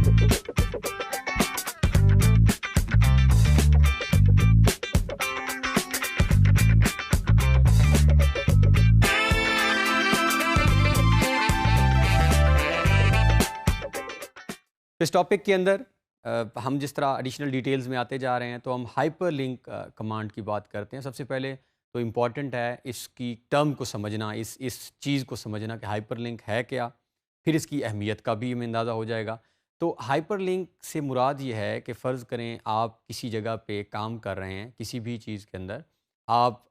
इस टॉपिक के अंदर हम जिस तरह एडिशनल डिटेल्स में आते जा रहे हैं तो हम हाइपर लिंक कमांड की बात करते हैं। सबसे पहले तो इम्पॉर्टेंट है इसकी टर्म को समझना, इस चीज़ को समझना कि हाइपर लिंक है क्या, फिर इसकी अहमियत का भी हमें अंदाज़ा हो जाएगा। तो हाइपर लिंक से मुराद ये है कि फ़र्ज़ करें आप किसी जगह पे काम कर रहे हैं, किसी भी चीज़ के अंदर आप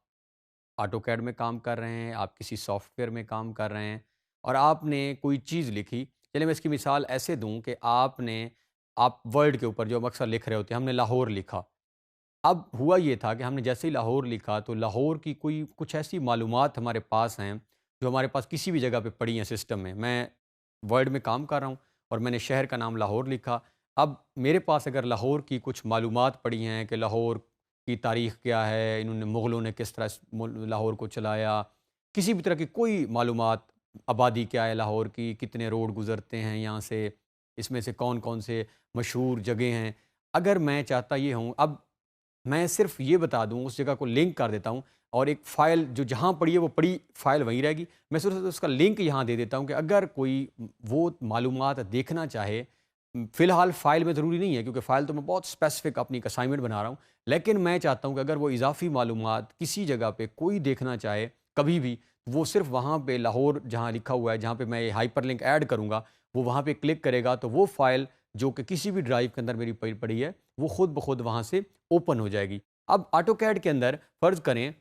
ऑटोकैड में काम कर रहे हैं, आप किसी सॉफ्टवेयर में काम कर रहे हैं और आपने कोई चीज़ लिखी। चलिए मैं इसकी मिसाल ऐसे दूँ कि आप वर्ड के ऊपर जो हम अक्सर लिख रहे होते हैं, हमने लाहौर लिखा। अब हुआ ये था कि हमने जैसे ही लाहौर लिखा तो लाहौर की कोई कुछ ऐसी मालूमात हमारे पास हैं, जो हमारे पास किसी भी जगह पे पड़ी हैं सिस्टम में। मैं वर्ड में काम कर रहा हूँ और मैंने शहर का नाम लाहौर लिखा। अब मेरे पास अगर लाहौर की कुछ मालूमात पड़ी हैं कि लाहौर की तारीख़ क्या है, इन्होंने मुग़लों ने किस तरह लाहौर को चलाया, किसी भी तरह की कोई मालूमात, आबादी क्या है लाहौर की, कितने रोड गुज़रते हैं यहाँ से, इसमें से कौन-कौन से मशहूर जगह हैं। अगर मैं चाहता ये हूँ, अब मैं सिर्फ़ ये बता दूँ, उस जगह को लिंक कर देता हूँ और एक फ़ाइल जो जहाँ पड़ी है वो पड़ी फ़ाइल वहीं रहेगी। मैं सिर्फ़ उसका लिंक यहाँ दे देता हूँ कि अगर कोई वो मालूमात देखना चाहे, फ़िलहाल फ़ाइल में ज़रूरी नहीं है क्योंकि फ़ाइल तो मैं बहुत स्पेसिफ़िक अपनी एक असाइनमेंट बना रहा हूँ। लेकिन मैं चाहता हूँ कि अगर वो इज़ाफ़ी मालूमात किसी जगह पे कोई देखना चाहे, कभी भी, वो सिर्फ़ वहाँ पे लाहौर जहाँ लिखा हुआ है, जहाँ पे मैं ये हाइपरलिंक ऐड करूँगा, वो वहाँ पे क्लिक करेगा तो वो फ़ाइल जो कि किसी भी ड्राइव के अंदर मेरी पड़ी है, वो खुद ब खुद वहाँ से ओपन हो जाएगी। अब ऑटोकैड के अंदर फ़र्ज़ करें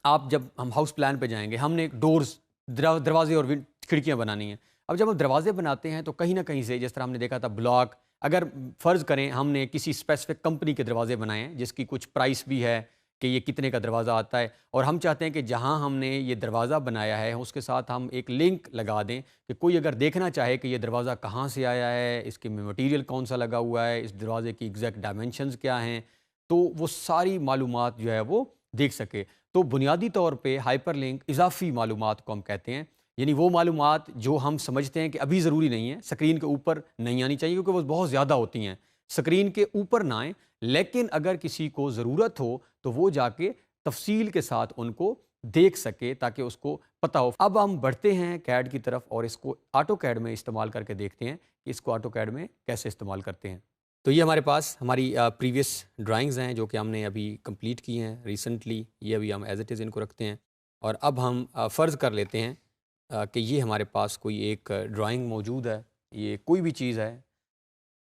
आप जब हम हाउस प्लान पे जाएँगे, हमने एक डोर्स दरवाज़े और खिड़कियाँ बनानी हैं। अब जब हम दरवाज़े बनाते हैं तो कहीं न कहीं से जिस तरह हमने देखा था ब्लॉक, अगर फ़र्ज़ करें हमने किसी स्पेसिफ़िक कंपनी के दरवाज़े बनाए हैं जिसकी कुछ प्राइस भी है कि ये कितने का दरवाज़ा आता है और हम चाहते हैं कि जहाँ हमने ये दरवाज़ा बनाया है उसके साथ हम एक लिंक लगा दें कि कोई अगर देखना चाहे कि ये दरवाज़ा कहाँ से आया है, इसके में मटीरियल कौन-सा लगा हुआ है, इस दरवाज़े की एग्ज़ैक्ट डायमेंशंस क्या हैं, तो वो सारी मालूमात जो है वो देख सके। तो बुनियादी तौर पे हाइपरलिंक इज़ाफ़ी मालूमात को हम कहते हैं। यानी वो मालूमात जो हम समझते हैं कि अभी ज़रूरी नहीं है, स्क्रीन के ऊपर नहीं आनी चाहिए क्योंकि वो बहुत ज़्यादा होती हैं। स्क्रीन के ऊपर ना आएँ, लेकिन अगर किसी को ज़रूरत हो, तो वो जाके तफ़सील के साथ उनको देख सके ताकि उसको पता हो। अब हम बढ़ते हैं कैड की तरफ और इसको ऑटोकैड में इस्तेमाल करके देखते हैं कि इसको ऑटोकैड में कैसे इस्तेमाल करते हैं। तो ये हमारे पास हमारी प्रीवियस ड्राइंग्स हैं जो कि हमने अभी कंप्लीट की हैं रिसेंटली। ये अभी हम एज़ इट इज़ इनको रखते हैं और अब हम फ़र्ज़ कर लेते हैं कि ये हमारे पास कोई एक ड्राइंग मौजूद है, ये कोई भी चीज़ है,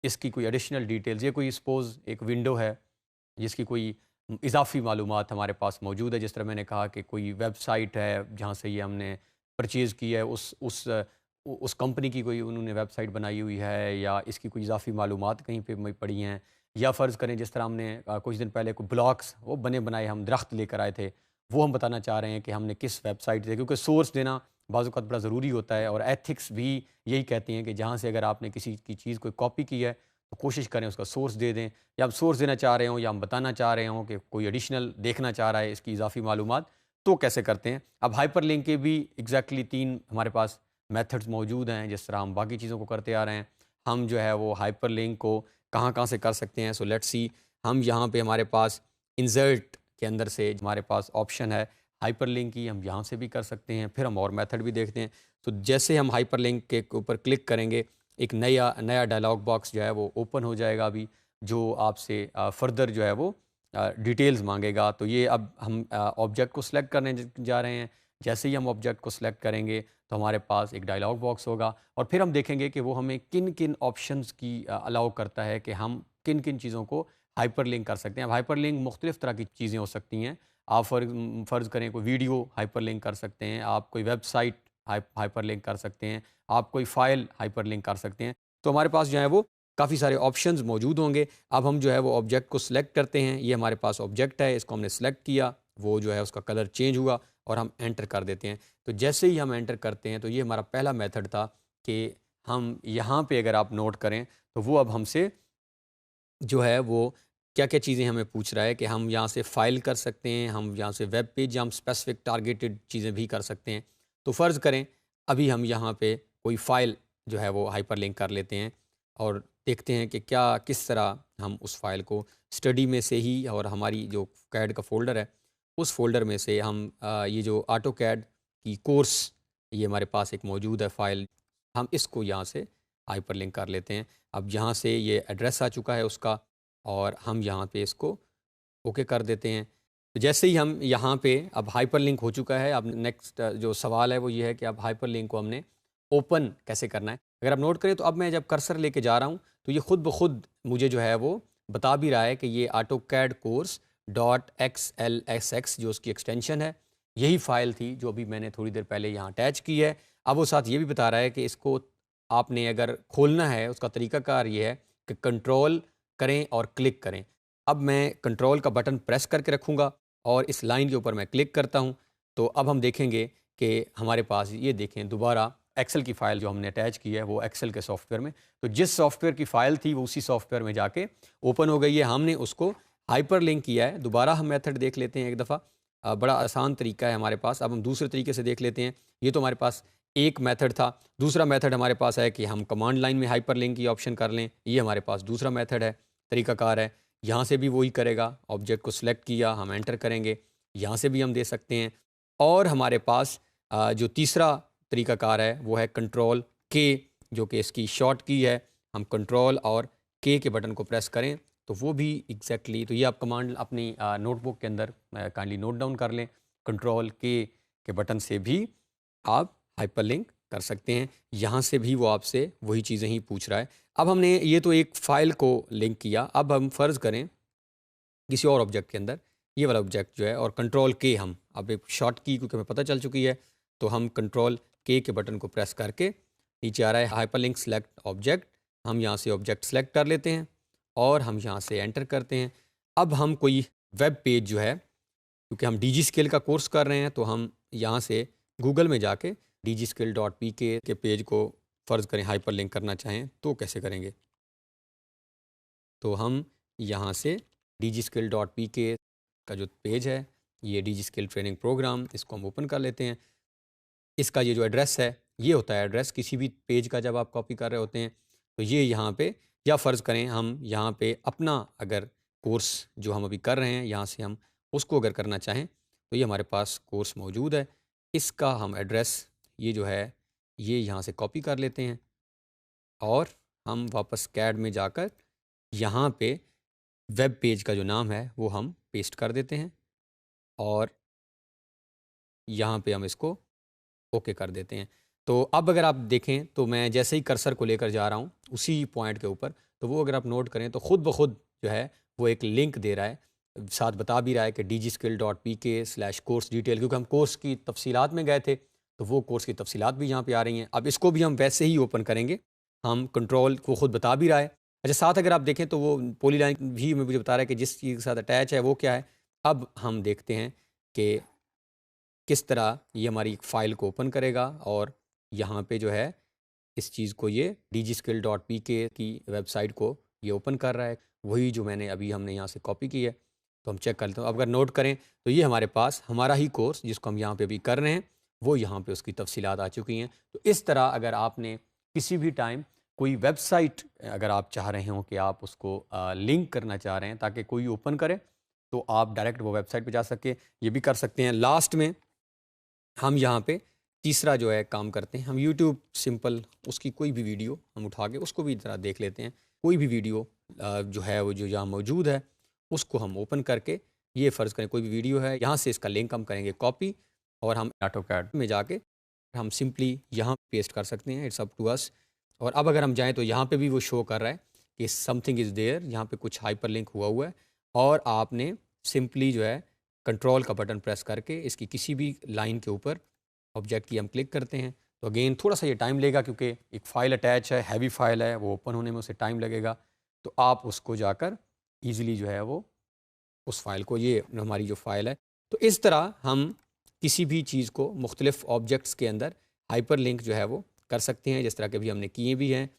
इसकी कोई एडिशनल डिटेल्स, ये कोई सपोज़ एक विंडो है जिसकी कोई इज़ाफ़ी मालूमात हमारे पास मौजूद है। जिस तरह मैंने कहा कि कोई वेबसाइट है जहाँ से ये हमने परचेज़ की है, उस कंपनी की कोई उन्होंने वेबसाइट बनाई हुई है या इसकी कोई इज़ाफ़ी मालूमात कहीं पे पड़ी हैं। या फ़र्ज़ करें जिस तरह हमने कुछ दिन पहले को ब्लॉक्स वो बने बनाए हम दरख्त लेकर आए थे, वो हम बताना चाह रहे हैं कि हमने किस वेबसाइट से, क्योंकि सोर्स देना बाज़ औक़ात बड़ा ज़रूरी होता है और एथिक्स भी यही कहती हैं कि जहाँ से अगर आपने किसी की चीज़ कोई कॉपी की है तो कोशिश करें उसका सोर्स दे दें, या आप सोर्स देना चाह रहे हों या हम बताना चाह रहे हों कि कोई एडिशनल देखना चाह रहा है इसकी इज़ाफ़ी मालूमात, तो कैसे करते हैं। अब हाइपरलिंक के भी एग्ज़ैक्टली 3 हमारे पास मेथड्स मौजूद हैं, जिस तरह हम बाकी चीज़ों को करते आ रहे हैं। हम जो है वो हाइपरलिंक को कहाँ-कहाँ से कर सकते हैं। सो लेट्स सी, हम यहाँ पे हमारे पास इंसर्ट के अंदर से हमारे पास ऑप्शन है हाइपरलिंक की, हम यहाँ से भी कर सकते हैं। फिर हम और मेथड भी देखते हैं। तो जैसे हम हाइपरलिंक के ऊपर क्लिक करेंगे, एक नया नया डायलॉग बॉक्स जो है वो ओपन हो जाएगा अभी, जो आपसे फ़र्दर जो है वो डिटेल्स माँगेगा। तो ये अब हम ऑब्जेक्ट को सिलेक्ट करने जा रहे हैं। जैसे ही हम ऑब्जेक्ट को सिलेक्ट करेंगे तो हमारे पास एक डायलॉग बॉक्स होगा और फिर हम देखेंगे कि वो हमें किन-किन ऑप्शंस की अलाउ करता है कि हम किन-किन चीज़ों को हाइपरलिंक कर सकते हैं। अब हाइपरलिंक मुख्तलिफ़ तरह की चीज़ें हो सकती हैं। आप फ़र्ज़ करें कोई वीडियो हाइपरलिंक कर सकते हैं, आप कोई वेबसाइट हाइपरलिंक कर सकते हैं, आप कोई फ़ाइल हाइपरलिंक कर सकते हैं। तो हमारे पास जो है वो काफ़ी सारे ऑप्शंस मौजूद होंगे। अब हम जो है वो ऑब्जेक्ट को सिलेक्ट करते हैं। ये हमारे पास ऑब्जेक्ट है, इसको हमने सिलेक्ट किया, वो जो है उसका कलर चेंज हुआ और हम एंटर कर देते हैं। तो जैसे ही हम एंटर करते हैं तो ये हमारा पहला मेथड था कि हम यहाँ पे अगर आप नोट करें तो वो अब हमसे जो है वो क्या-क्या चीज़ें हमें पूछ रहा है कि हम यहाँ से फ़ाइल कर सकते हैं, हम यहाँ से वेब पेज या हम स्पेसिफ़िक टारगेटेड चीज़ें भी कर सकते हैं। तो फ़र्ज़ करें अभी हम यहाँ पे कोई फ़ाइल जो है वो हाइपरलिंक कर लेते हैं। और देखते हैं कि क्या किस तरह हम उस फाइल को स्टडी में से ही और हमारी जो कैड का फ़ोल्डर है उस फ़ोल्डर में से हम ये जो ऑटो कैड की कोर्स ये हमारे पास एक मौजूद है फ़ाइल, हम इसको यहाँ से हाइपरलिंक कर लेते हैं। अब यहाँ से ये एड्रेस आ चुका है उसका और हम यहाँ पे इसको ओके कर देते हैं। तो जैसे ही हम यहाँ पे अब हाइपरलिंक हो चुका है, अब नेक्स्ट जो सवाल है वो ये है कि अब हाइपरलिंक को हमने ओपन कैसे करना है। अगर आप नोट करें तो अब मैं जब कर्सर लेके जा रहा हूँ तो ये खुद ब खुद मुझे जो है वो बता भी रहा है कि ये ऑटोकैड कोर्स डॉट XLSX जो उसकी एक्सटेंशन है, यही फ़ाइल थी जो अभी मैंने थोड़ी देर पहले यहाँ अटैच की है। अब वो साथ ये भी बता रहा है कि इसको आपने अगर खोलना है उसका तरीक़ाकार ये है कि कंट्रोल करें और क्लिक करें। अब मैं कंट्रोल का बटन प्रेस करके रखूँगा और इस लाइन के ऊपर मैं क्लिक करता हूँ, तो अब हम देखेंगे कि हमारे पास ये देखें दोबारा एक्सेल की फ़ाइल जो हमने अटैच की है वो एक्सेल के सॉफ्टवेयर में, तो जिस सॉफ्टवेयर की फ़ाइल थी वो उसी सॉफ्टवेयर में जाके ओपन हो गई है। हमने उसको हाइपर लिंक किया है। दोबारा हम मेथड देख लेते हैं एक दफ़ा। बड़ा आसान तरीका है हमारे पास। अब हम दूसरे तरीके से देख लेते हैं। ये तो हमारे पास एक मेथड था। दूसरा मेथड हमारे पास है कि हम कमांड लाइन में हाइपर लिंक की ऑप्शन कर लें। ये हमारे पास दूसरा मेथड है, तरीकाकार है। यहाँ से भी वही करेगा। ऑब्जेक्ट को सिलेक्ट किया, हम एंटर करेंगे। यहाँ से भी हम दे सकते हैं। और हमारे पास जो तीसरा तरीकाकार है वो है कंट्रोल के, जो कि इसकी शॉर्ट की है। हम कंट्रोल और के बटन को प्रेस करें तो वो भी एग्जैक्टली तो ये आप कमांड अपनी नोटबुक के अंदर काइंडली नोट डाउन कर लें। कंट्रोल के बटन से भी आप हाइपरलिंक कर सकते हैं। यहाँ से भी वो आपसे वही चीज़ें ही पूछ रहा है। अब हमने ये तो एक फ़ाइल को लिंक किया। अब हम फ़र्ज़ करें किसी और ऑब्जेक्ट के अंदर ये वाला ऑब्जेक्ट जो है और कंट्रोल के हम अब एक शॉर्ट की क्योंकि हमें पता चल चुकी है, तो हम कंट्रोल के बटन को प्रेस करके नीचे आ रहा है हाइपरलिंक सेलेक्ट ऑब्जेक्ट, हम यहाँ से ऑब्जेक्ट सेलेक्ट कर लेते हैं और हम यहाँ से एंटर करते हैं। अब हम कोई वेब पेज जो है, क्योंकि हम DG स्किल का कोर्स कर रहे हैं, तो हम यहाँ से गूगल में जाके dgskill.pk के पेज को फ़र्ज़ करें हाइपरलिंक करना चाहें तो कैसे करेंगे। तो हम यहाँ से dgskill.pk का जो पेज है, ये DG स्किल ट्रेनिंग प्रोग्राम, इसको हम ओपन कर लेते हैं। इसका ये जो एड्रेस है, ये होता है एड्रेस किसी भी पेज का जब आप कॉपी कर रहे होते हैं। तो ये यहाँ पे या फ़र्ज़ करें हम यहाँ पे अपना अगर कोर्स जो हम अभी कर रहे हैं, यहाँ से हम उसको अगर करना चाहें, तो ये हमारे पास कोर्स मौजूद है। इसका हम एड्रेस ये जो है, ये यहाँ से कॉपी कर लेते हैं और हम वापस कैड में जाकर यहाँ पे वेब पेज का जो नाम है, वो हम पेस्ट कर देते हैं और यहाँ पे हम इसको ओके कर देते हैं। तो अब अगर आप देखें तो मैं जैसे ही कर्सर को लेकर जा रहा हूँ उसी पॉइंट के ऊपर, तो वो अगर आप नोट करें तो ख़ुद ब खुद जो है वो एक लिंक दे रहा है, साथ बता भी रहा है कि dgskill.pk/कोर्स डिटेल, क्योंकि हम कोर्स की तफसीलात में गए थे तो वो कोर्स की तफसीलात भी यहाँ पे आ रही हैं। अब इसको भी हम वैसे ही ओपन करेंगे। हम कंट्रोल को ख़ुद बता भी रहा है। अच्छा, साथ अगर आप देखें तो वो पॉलीलाइन भी मुझे बता रहा है कि जिस चीज़ के साथ अटैच है वो क्या है। अब हम देखते हैं कि किस तरह ये हमारी एक फ़ाइल को ओपन करेगा और यहाँ पे जो है इस चीज़ को ये dgskill.pk की वेबसाइट को ये ओपन कर रहा है, वही जो मैंने अभी हमने यहाँ से कॉपी की है। तो हम चेक कर लेते हैं। अब अगर नोट करें तो ये हमारे पास हमारा ही कोर्स जिसको हम यहाँ पे अभी कर रहे हैं, वो यहाँ पे उसकी तफसीलात आ चुकी हैं। तो इस तरह अगर आपने किसी भी टाइम कोई वेबसाइट अगर आप चाह रहे हो कि आप उसको लिंक करना चाह रहे हैं ताकि कोई ओपन करे, तो आप डायरेक्ट वो वेबसाइट पे जा सके, ये भी कर सकते हैं। लास्ट में हम यहाँ पे तीसरा जो है काम करते हैं, हम यूट्यूब सिंपल उसकी कोई भी वीडियो हम उठा के उसको भी ज़रा देख लेते हैं। कोई भी वीडियो जो है वो जो यहाँ मौजूद है उसको हम ओपन करके ये फ़र्ज़ करें कोई भी वीडियो है, यहाँ से इसका लिंक हम करेंगे कॉपी और हम ऑटोकैड में जाके हम सिंपली यहाँ पेस्ट कर सकते हैं। It's up to us. और अब अगर हम जाएँ तो यहाँ पे भी वो शो कर रहा है कि समथिंग इज़ देयर, यहाँ पे कुछ हाइपरलिंक हुआ है और आपने सिंपली जो है कंट्रोल का बटन प्रेस करके इसकी किसी भी लाइन के ऊपर ऑब्जेक्ट की हम क्लिक करते हैं। तो अगेन थोड़ा सा ये टाइम लेगा क्योंकि एक फ़ाइल अटैच है, हैवी फ़ाइल है, वो ओपन होने में उसे टाइम लगेगा। तो आप उसको जाकर ईज़िली जो है वो उस फ़ाइल को, ये हमारी जो फ़ाइल है, तो इस तरह हम किसी भी चीज़ को मुख्तलिफ़ ऑब्जेक्ट्स के अंदर हाइपर लिंक जो है वो कर सकते हैं, जिस तरह के भी हमने किए भी हैं।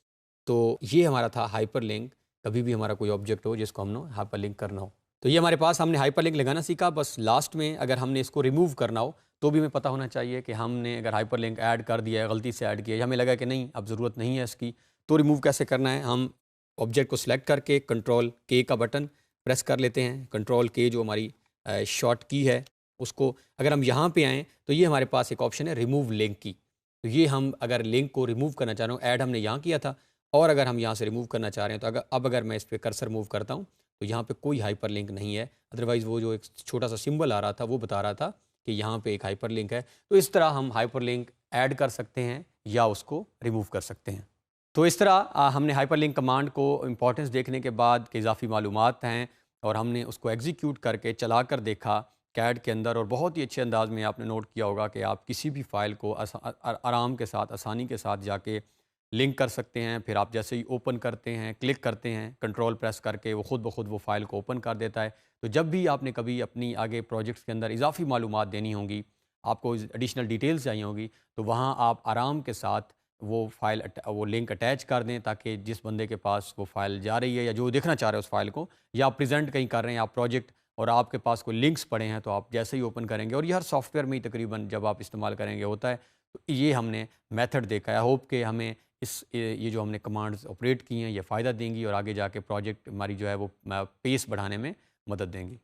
तो ये हमारा था हाइपर लिंक। कभी भी हमारा कोई ऑब्जेक्ट हो जिसको हमने हाइपर लिंक करना हो, तो ये हमारे पास हमने हाइपर लिंक लगाना सीखा। बस लास्ट में अगर हमने इसको रिमूव करना हो तो भी हमें पता होना चाहिए कि हमने अगर हाइपर लिंक ऐड कर दिया है, गलती से ऐड किया है, हमें लगा कि नहीं अब ज़रूरत नहीं है इसकी, तो रिमूव कैसे करना है, हम ऑब्जेक्ट को सिलेक्ट करके कंट्रोल के का बटन प्रेस कर लेते हैं। कंट्रोल के जो हमारी शॉर्ट की है उसको अगर हम यहाँ पे आएँ तो ये हमारे पास एक ऑप्शन है रिमूव लिंक की। तो ये हम अगर लिंक को रिमूव करना चाह रहे हो, ऐड हमने यहाँ किया था और अगर हम यहाँ से रिमूव करना चाह रहे हैं तो अगर मैं इस पर कर्सर मूव करता हूँ तो यहाँ पे कोई हाइपर लिंक नहीं है। अदरवाइज़ वो जो एक छोटा सा सिंबल आ रहा था वो बता रहा था कि यहाँ पे एक हाइपर लिंक है। तो इस तरह हम हाइपर लिंक ऐड कर सकते हैं या उसको रिमूव कर सकते हैं। तो इस तरह हमने हाइपरलिंक कमांड को इम्पोर्टेंस देखने के बाद कि इजाफ़ी मालूमात हैं और हमने उसको एग्जीक्यूट करके चला कर देखा कैड के अंदर, और बहुत ही अच्छे अंदाज में आपने नोट किया होगा कि आप किसी भी फ़ाइल को आराम के साथ, आसानी के साथ जाके लिंक कर सकते हैं। फिर आप जैसे ही ओपन करते हैं, क्लिक करते हैं, कंट्रोल प्रेस करके वो ख़ुद ब खुद वो फ़ाइल को ओपन कर देता है। तो जब भी आपने कभी अपनी आगे प्रोजेक्ट्स के अंदर इजाफ़ी मालूमात देनी होंगी, आपको एडिशनल डिटेल्स चाहिए होगी, तो वहाँ आप आराम के साथ वो लिंक अटैच कर दें ताकि जिस बंदे के पास वो फ़ाइल जा रही है या जो देखना चाह रहे हैं उस फ़ाइल को, या आप प्रेजेंट कहीं कर रहे हैं आप प्रोजेक्ट और आपके पास कोई लिंक्स पड़े हैं, तो आप जैसे ही ओपन करेंगे, और ये हर सॉफ्टवेयर में ही तकरीबन जब आप इस्तेमाल करेंगे होता है। तो ये हमने मेथड देखा है। आई होप कि हमें ये जो हमने कमांड्स ऑपरेट की हैं ये फ़ायदा देंगी और आगे जाके प्रोजेक्ट हमारी जो है वो पेस बढ़ाने में मदद देंगी।